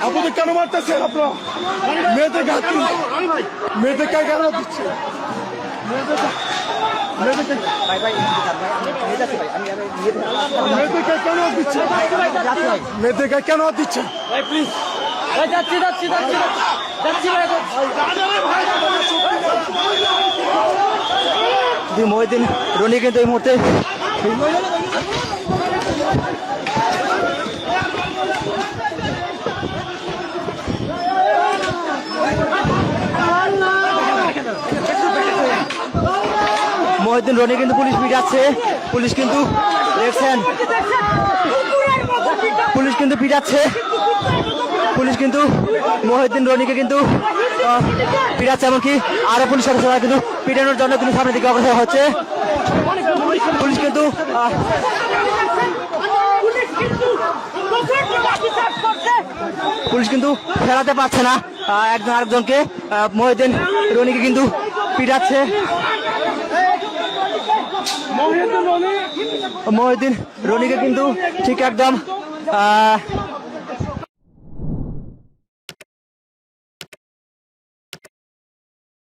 আপনাদের কেন মারতেছেন? আপনারা মেয়েদের মেয়েদের কেন দিচ্ছে? মেয়েদেরকে কেন দিচ্ছে? মেয়েদেরকে কেন দিচ্ছে? মহিউদ্দিন রনি কিন্তু এই মুহূর্তে মহিউদ্দিন রনি কিন্তু পুলিশ পিটাচ্ছে। পুলিশ কিন্তু দেখছেন পুলিশ কিন্তু পিটাচ্ছে। পুলিশ কিন্তু মহিউদ্দিন রনিকে কিন্তু পিটাচ্ছে, এমনকি আরো পুলিশ সদস্যরা কিন্তু পিটানোর জন্য কিন্তু সামনের দিকে অগ্রসর হচ্ছে। পুলিশ কিন্তু পুলিশ কিন্তু ফেরাতে পারছে না একজন আরেকজনকে। মহিউদ্দিন রনিকে কিন্তু পিটাচ্ছে। মহিউদ্দিন রনিকে কিন্তু ঠিক একদম